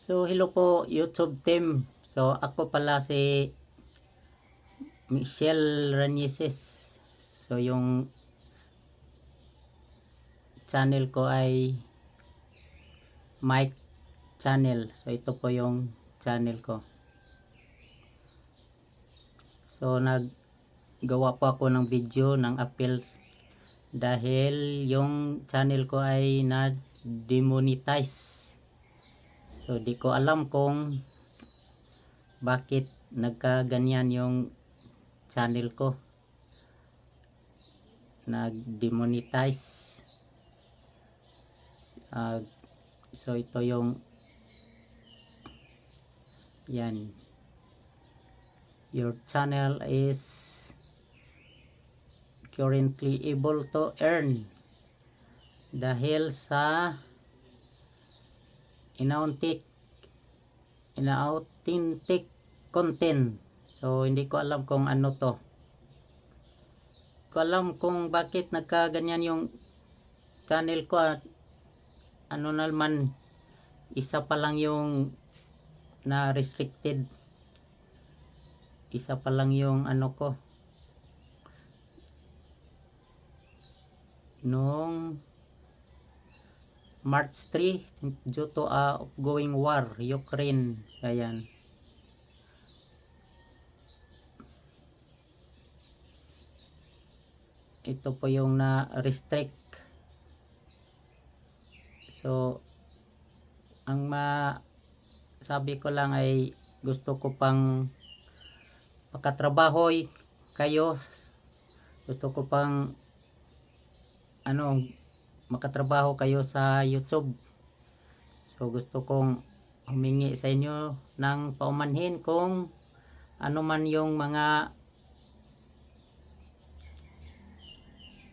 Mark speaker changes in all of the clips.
Speaker 1: So, hello po YouTube team. So, ako pala si Michelle Ranieses. So, yung channel ko ay Mike Channel. So, ito po yung channel ko. So, naggawa po ako ng video ng appeals dahil yung channel ko ay na-demonetize. So, di ko alam kung bakit nagkaganyan yung channel ko. Nag-demonetize. So, ito yung yan. Your channel is currently able to earn dahil sa inauthentic content. So, hindi ko alam kung ano to. Hindi ko alam kung bakit nagkaganyan yung channel ko at ano naman, isa pa lang yung na restricted. Isa pa lang yung ano ko. Noong March 3 due to ongoing war Ukraine. Ayan. Ito po yung na-restrict. So, ang sabi ko lang ay gusto ko pang makatrabaho kayo. Gusto ko pang makatrabaho kayo sa YouTube. So, gusto kong humingi sa inyo ng paumanhin kung ano man yung mga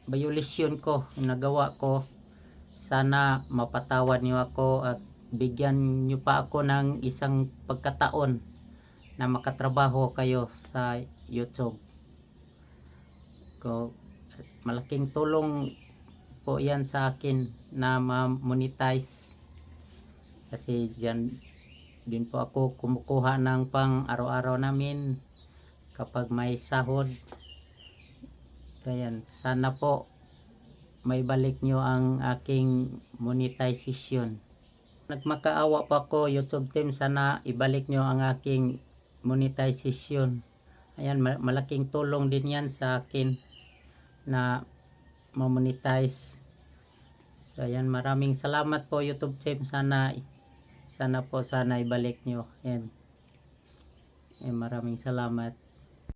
Speaker 1: violation ko, nagawa ko. Sana mapatawad niyo ako at bigyan niyo pa ako ng isang pagkataon na makatrabaho kayo sa YouTube. Malaking tulong po yan sa akin na ma-monetize kasi dyan din po ako kumukuha ng pang araw-araw namin kapag may sahod. Ayan, sana po may balik nyo ang aking monetization. Nagmakaawa pa ako YouTube team, sana ibalik nyo ang aking monetization. Ayan, malaking tulong din yan sa akin na ma-monetize. So, ayan, maraming salamat po YouTube team, sana ibalik nyo. Ayan, maraming salamat.